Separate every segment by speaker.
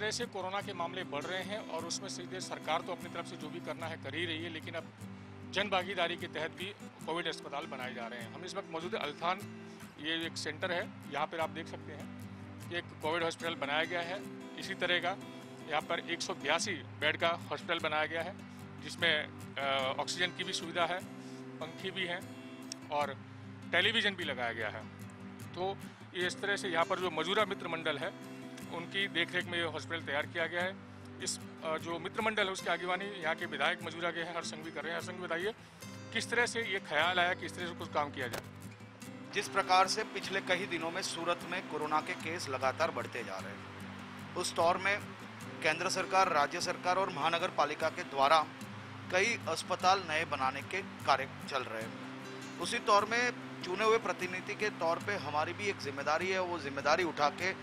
Speaker 1: तरह से कोरोना के मामले बढ़ रहे हैं और उसमें सीधे सरकार तो अपनी तरफ से जो भी करना है कर ही रही है, लेकिन अब जन भागीदारी के तहत भी कोविड अस्पताल बनाए जा रहे हैं। हम इस वक्त मौजूद है अल्थान, ये एक सेंटर है, यहाँ पर आप देख सकते हैं कि एक कोविड हॉस्पिटल बनाया गया है। इसी तरह का यहाँ पर 182 बेड का हॉस्पिटल बनाया गया है, जिसमें ऑक्सीजन की भी सुविधा है, पंखे भी हैं और टेलीविज़न भी लगाया गया है। तो ये इस तरह से यहाँ पर जो मजूरा मित्र मंडल है उनकी देखरेख में ये हॉस्पिटल तैयार किया गया है। इस जो मित्र मंडल है उसकी आगेवानी यहाँ के विधायक मजूरा के हैं, हरसंघवी कर रहे हैं। हरसंघवी, बताइए किस तरह से ये ख्याल आया कि इस तरह से कुछ काम किया जाए?
Speaker 2: जिस प्रकार से पिछले कई दिनों में सूरत में कोरोना के केस लगातार बढ़ते जा रहे हैं, उस दौर में केंद्र सरकार, राज्य सरकार और महानगर पालिका के द्वारा कई अस्पताल नए बनाने के कार्य चल रहे हैं। उसी दौर में चुने हुए प्रतिनिधि के तौर पे हमारी भी एक जिम्मेदारी है, वो जिम्मेदारी उठा के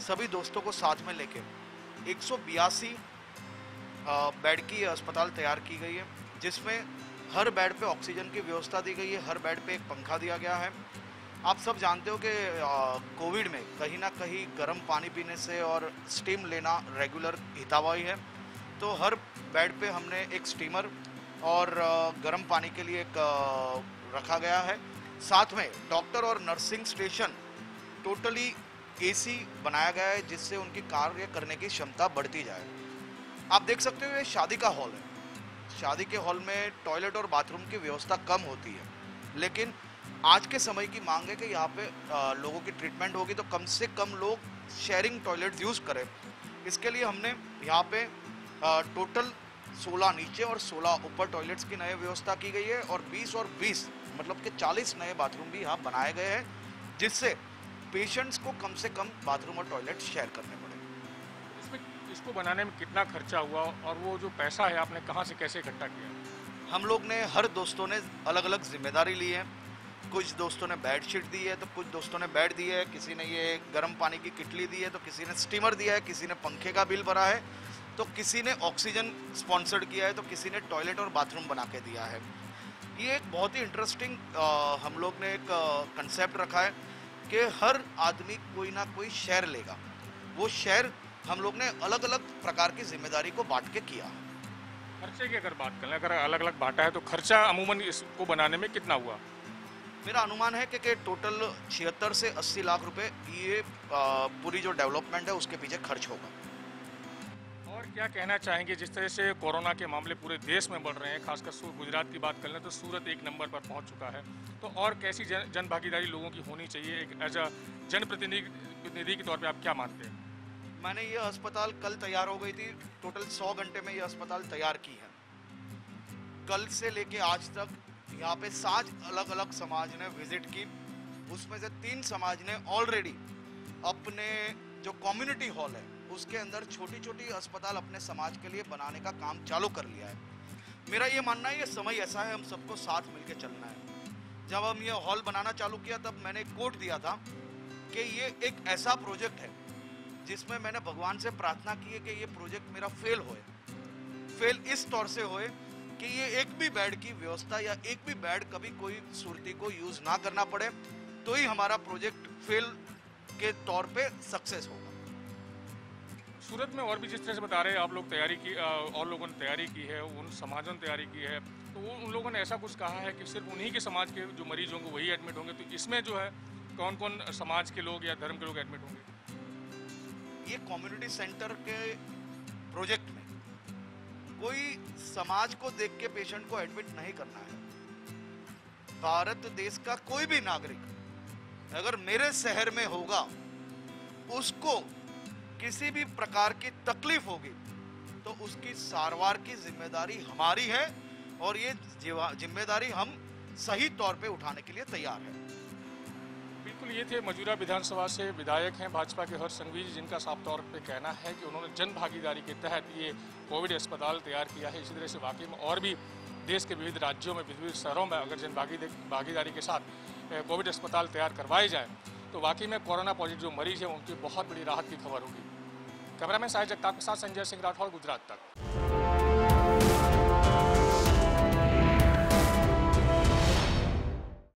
Speaker 2: सभी दोस्तों को साथ में लेके 182 बेड की अस्पताल तैयार की गई है, जिसमें हर बेड पे ऑक्सीजन की व्यवस्था दी गई है, हर बेड पे एक पंखा दिया गया है। आप सब जानते हो कि कोविड में कहीं ना कहीं गर्म पानी पीने से और स्टीम लेना रेगुलर हितावही है, तो हर बेड पे हमने एक स्टीमर और गर्म पानी के लिए एक रखा गया है। साथ में डॉक्टर और नर्सिंग स्टेशन टोटली एसी बनाया गया है, जिससे उनकी कार्य करने की क्षमता बढ़ती जाए। आप देख सकते हो ये शादी का हॉल है। शादी के हॉल में टॉयलेट और बाथरूम की व्यवस्था कम होती है, लेकिन आज के समय की मांग है कि यहाँ पे लोगों की ट्रीटमेंट होगी तो कम से कम लोग शेयरिंग टॉयलेट यूज़ करें। इसके लिए हमने यहाँ पे टोटल 16 नीचे और 16 ऊपर टॉयलेट्स की नई व्यवस्था की गई है और 20 और 20 मतलब कि 40 नए बाथरूम भी यहाँ बनाए गए हैं, जिससे पेशेंट्स को कम से कम बाथरूम और टॉयलेट शेयर करने पड़े।
Speaker 1: इसको बनाने में कितना खर्चा हुआ और वो जो पैसा है आपने कहाँ से कैसे इकट्ठा किया?
Speaker 2: हम लोग ने, हर दोस्तों ने अलग अलग जिम्मेदारी ली है। कुछ दोस्तों ने बेडशीट दी है, तो कुछ दोस्तों ने बेड दिए है, किसी ने ये गर्म पानी की किटली दी है, तो किसी ने स्टीमर दिया है, किसी ने पंखे का बिल भरा है, तो किसी ने ऑक्सीजन स्पॉन्सर्ड किया है, तो किसी ने टॉयलेट और बाथरूम बना के दिया है। ये एक बहुत ही इंटरेस्टिंग हम लोग ने एक कंसेप्ट रखा है कि हर आदमी कोई ना कोई शेयर लेगा। वो शेयर हम लोग ने अलग अलग प्रकार की जिम्मेदारी को बांट के किया।
Speaker 1: खर्चे की अगर बात करें, अगर अलग अलग बांटा है तो खर्चा अमूमन इसको बनाने में कितना हुआ?
Speaker 2: मेरा अनुमान है कि टोटल 76 से 80 लाख रुपए ये पूरी जो डेवलपमेंट है उसके पीछे खर्च होगा।
Speaker 1: और क्या कहना चाहेंगे, जिस तरह से कोरोना के मामले पूरे देश में बढ़ रहे हैं, खासकर गुजरात की बात कर लें तो सूरत एक नंबर पर पहुंच चुका है, तो और कैसी जन भागीदारी लोगों की होनी चाहिए? एक एज अ जनप्रतिनिधि के तौर पे आप क्या मानते हैं?
Speaker 2: मैंने ये अस्पताल कल तैयार हो गई थी, टोटल 100 घंटे में ये अस्पताल तैयार की है। कल से लेके आज तक यहाँ पे 7 अलग अलग समाज ने विजिट की, उसमें से 3 समाज ने ऑलरेडी अपने जो कम्युनिटी हॉल है उसके अंदर छोटी छोटी अस्पताल अपने समाज के लिए बनाने का काम चालू कर लिया है। मेरा ये मानना है ये समय ऐसा है, हम सबको साथ मिलके चलना है। जब हम ये हॉल बनाना चालू किया तब मैंने एक कोट दिया था कि ये एक ऐसा प्रोजेक्ट है जिसमें मैंने भगवान से प्रार्थना की है कि ये प्रोजेक्ट मेरा फेल इस तौर से होए कि ये एक भी बेड की व्यवस्था या एक भी बेड कभी कोई सुरती को यूज ना करना पड़े, तो ही हमारा प्रोजेक्ट फेल के तौर पे सक्सेस होगा।
Speaker 1: सूरत में और भी जिस तरह से बता रहे हैं आप लोग तैयारी की, और लोगों ने तैयारी की है, उन समाजों ने तैयारी की है, तो वो उन लोगों ने ऐसा कुछ कहा है कि सिर्फ उन्हीं के समाज के जो मरीज होंगे वही एडमिट होंगे, तो इसमें जो है कौन कौन समाज के लोग या धर्म के लोग एडमिट होंगे?
Speaker 2: ये कम्युनिटी सेंटर के प्रोजेक्ट में कोई समाज को देख के पेशेंट को एडमिट नहीं करना है। भारत देश का कोई भी नागरिक अगर मेरे शहर में होगा, उसको किसी भी प्रकार की तकलीफ होगी तो उसकी सारवार की जिम्मेदारी हमारी है और ये जिम्मेदारी हम सही तौर पे उठाने के लिए तैयार हैं।
Speaker 1: बिल्कुल, ये थे मजूरा विधानसभा से विधायक हैं भाजपा के हरसंघवी जी, जिनका साफ तौर पे कहना है कि उन्होंने जन भागीदारी के तहत ये कोविड अस्पताल तैयार किया है। इसी तरह से वाकई में और भी देश के विविध राज्यों में, विविध शहरों में अगर जन भागीदारी के साथ कोविड अस्पताल तैयार करवाए जाए तो वाकई में कोरोना पॉजिटिव जो मरीज हैं उनकी बहुत बड़ी राहत की खबर होगी। कैमरामैन साहिल जगताप के साथ संजय सिंह राठौर, गुजरात तक।